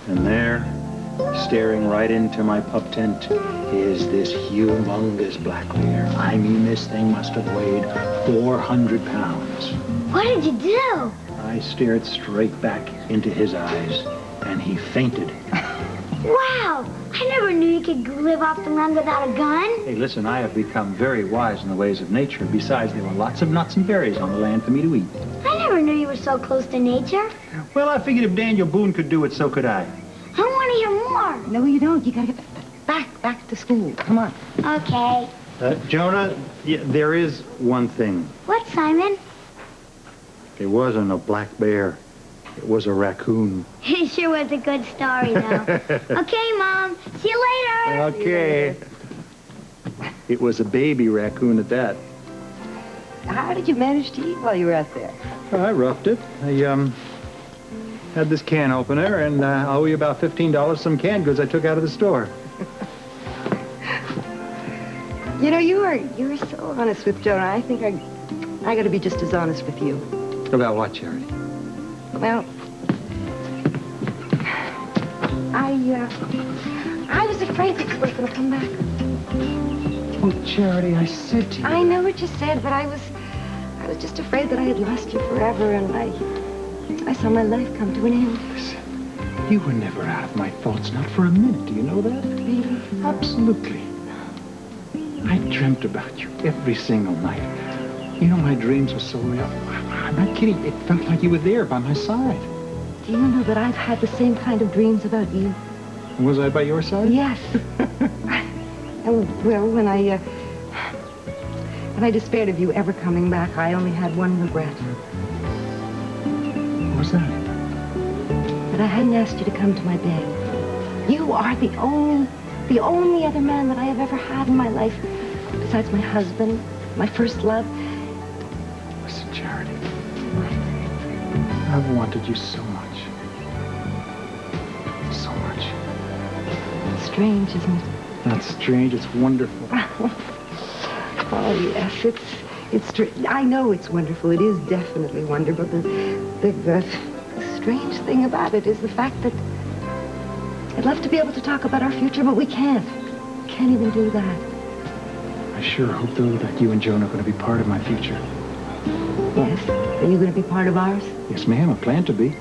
And there, staring right into my pup tent, is this humongous black bear. I mean, this thing must have weighed 400 pounds. What did you do? I stared straight back into his eyes, and he fainted. Wow! I never knew you could live off the land without a gun. Hey, listen, I have become very wise in the ways of nature. Besides, there were lots of nuts and berries on the land for me to eat. I never knew you were so close to nature. Well, I figured if Daniel Boone could do it, so could I. I want to hear more. No, you don't. You gotta get back to school. Come on. Okay. Jonah, there is one thing. What, Simon? It wasn't a black bear. It was a raccoon. It sure was a good story, though. Okay, Mom. See you later. Okay. It was a baby raccoon at that. How did you manage to eat while you were out there? I roughed it. I, had this can opener, and I owe you about $15 some canned goods I took out of the store. You know, you're so honest with Jonah. I think I got to be just as honest with you. About what, Charity? Well, I was afraid that you were going to come back. Oh, Charity, I said to you. I know what you said, but I was just afraid that I had lost you forever, and I saw my life come to an end. Listen, you were never out of my thoughts, not for a minute. Do you know that? Really? Absolutely. I dreamt about you every single night. You know, my dreams were so real. I'm not kidding. It felt like you were there by my side. Do you know that I've had the same kind of dreams about you? Was I by your side? Yes. And, well, when I despaired of you ever coming back, I only had one regret. What was that? That I hadn't asked you to come to my bed. You are the only other man that I have ever had in my life, besides my husband, my first love. Listen, Charity, I've wanted you so much. So much. It's strange, isn't it? Not strange, it's wonderful. Oh, yes, I know it's wonderful. It is definitely wonderful. The strange thing about it is the fact that I'd love to be able to talk about our future, but we can't. Can't even do that. I sure hope, though, that you and Jonah are going to be part of my future. Yes? Are you going to be part of ours? Yes, ma'am. I plan to be.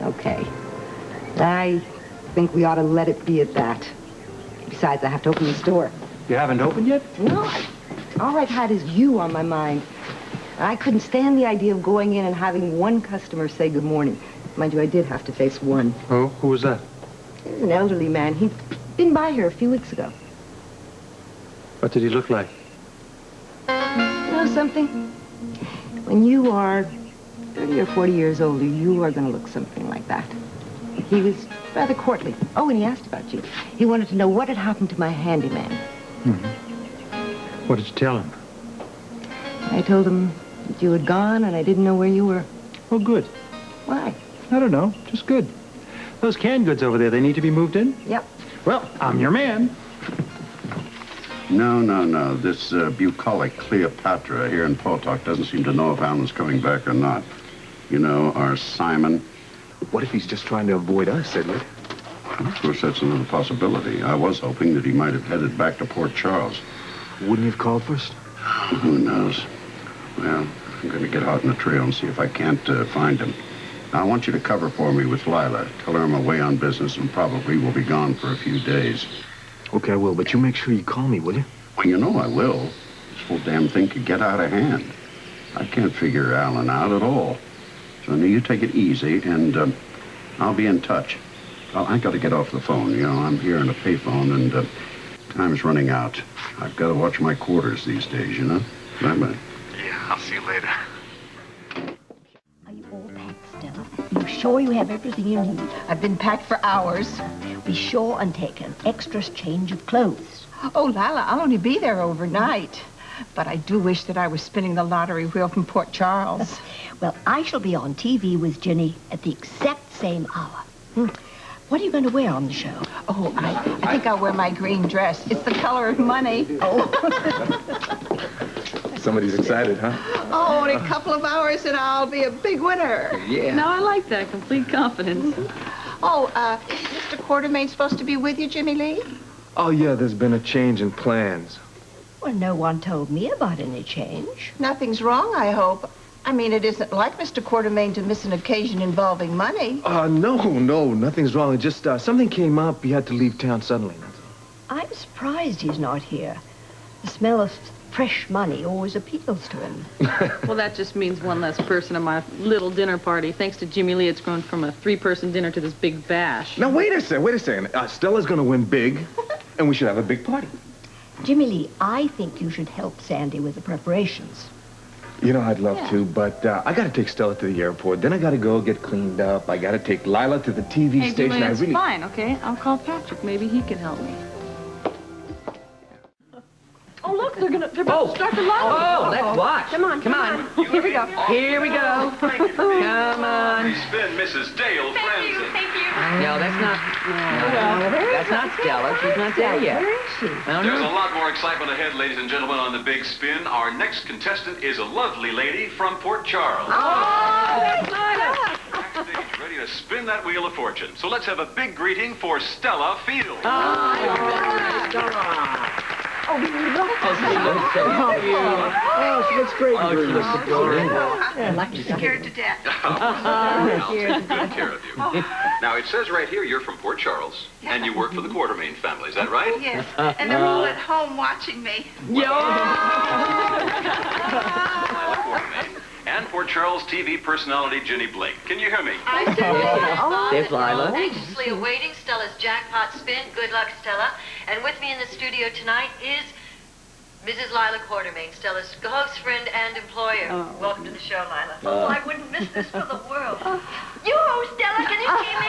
Okay. I think we ought to let it be at that. Besides, I have to open the store. You haven't opened yet? No. All I've had is you on my mind. I couldn't stand the idea of going in and having one customer say good morning. Mind you, I did have to face one. Oh, who was that? He was an elderly man. He'd been by here a few weeks ago. What did he look like? You know something? When you are 30 or 40 years older, you are going to look something like that. He was rather courtly. Oh, and he asked about you. He wanted to know what had happened to my handyman. What did you tell him? I told him that you had gone and I didn't know where you were. Oh, good. Why? I don't know. Just good. Those canned goods over there, they need to be moved in? Yep. Well, I'm your man. No. This bucolic Cleopatra here in Potok doesn't seem to know if Alan's coming back or not. You know, our Simon. What if he's just trying to avoid us, Edward? Of course, that's another possibility. I was hoping that he might have headed back to Port Charles. Wouldn't you have called first? Who knows? Well, I'm going to get out on the trail and see if I can't find him. Now, I want you to cover for me with Lila. Tell her I'm away on business and probably will be gone for a few days. Okay, I will, but you make sure you call me, will you? Well, you know I will. This whole damn thing could get out of hand. I can't figure Alan out at all. So now you take it easy, and I'll be in touch. Well, I got to get off the phone. You know, I'm here on a payphone, and time's running out. I've got to watch my quarters these days, you know? Bye-bye. Yeah, I'll see you later. Are you all packed, Stella? You sure you have everything you need? I've been packed for hours. Be sure and take an extra change of clothes. Oh, Lila, I'll only be there overnight. But I do wish that I was spinning the lottery wheel from Port Charles. Well, I shall be on TV with Ginny at the exact same hour. What are you going to wear on the show? Oh, I think I'll wear my green dress. It's the color of money. Oh. Somebody's excited, huh? Oh, in a couple of hours and I'll be a big winner. Yeah. No, I like that. Complete confidence. Oh, is Mr. Quartermain supposed to be with you, Jimmy Lee? Oh, yeah, there's been a change in plans. Well, no one told me about any change. Nothing's wrong, I hope. I mean, it isn't like Mr. Quartermain to miss an occasion involving money. No, nothing's wrong. It just, something came up. He had to leave town suddenly. I'm surprised he's not here. The smell of fresh money always appeals to him. Well, that just means one less person at my little dinner party. Thanks to Jimmy Lee, it's grown from a 3-person dinner to this big bash. Now, wait a second. Stella's gonna win big, and we should have a big party. Jimmy Lee, I think you should help Sandy with the preparations. You know, I'd love to, but I gotta take Stella to the airport. Then I gotta go get cleaned up. I gotta take Lila to the TV Hey, station. Jimmy, it's fine, okay? I'll call Patrick. Maybe he can help me. Oh, look, they're about to start the lottery. Oh, let's watch. Come on. Here we go. Here we go. Come on. Spin Mrs. Dale Frenzy. Thank you. No, that's not... No, that's not Stella. She's not there yet. Where is she? There's a lot more excitement ahead, ladies and gentlemen, on the Big Spin. Our next contestant is a lovely lady from Port Charles. Backstage, ready to spin that wheel of fortune. So let's have a big greeting for Stella Field. Oh, she looks great. Oh, she looks I'm scared to death. I'll take good care of you. Now, it says right here you're from Port Charles, and you work for the Quartermain family. Is that right? Yes, and they're all at home watching me. Quartermain. And Port Charles TV personality Ginny Blake. Can you hear me? I said There's Lila. anxiously awaiting Stella's jackpot spin. Good luck, Stella. And with me in the studio tonight is Mrs. Lila Quartermain, Stella's close friend and employer. Welcome to the show, Lila. Oh, I wouldn't miss this for the world. Yoo-hoo, Stella, can you see me?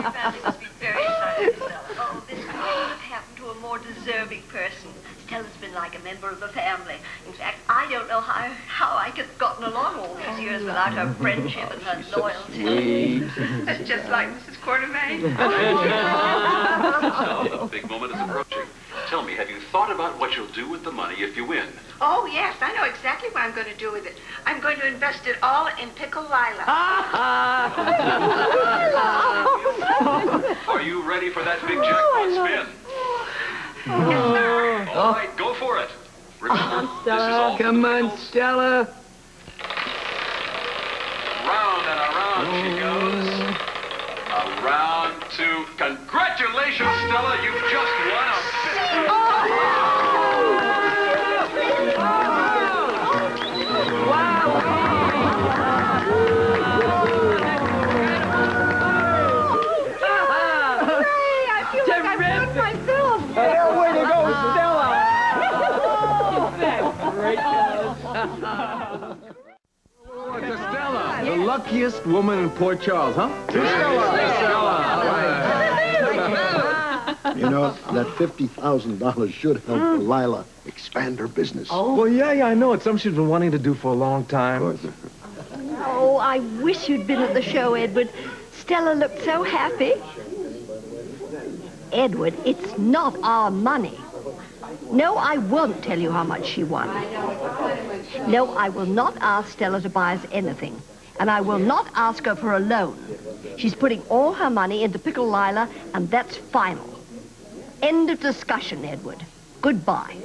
Your family must be very excited, Stella. Oh, this couldn't have happened to a more deserving person. Stella's been like a member of the family. In fact, I don't know how I could have gotten along all these years without her friendship and her loyalty. That's just like Mrs. Quartermain. So, the big moment is approaching. Tell me, have you thought about what you'll do with the money if you win? Oh, yes, I know exactly what I'm going to do with it. I'm going to invest it all in Pickle Lila. Are you ready for that big jackpot spin? Yes, sir. All right, go for it. Remember, this is all for Come the on, pickles. Stella. Round and around she goes. Around to... Congratulations, Stella. You've just won a Stella, the luckiest woman in Port Charles, huh? You know, that $50,000 should help Lila expand her business. Well, yeah, I know. It's something she's been wanting to do for a long time. Oh, I wish you'd been at the show, Edward. Stella looked so happy. Edward, it's not our money. No, I won't tell you how much she won. No, I will not ask Stella to buy us anything. And I will not ask her for a loan. She's putting all her money into Pickle Lila, and that's final. End of discussion, Edward. Goodbye.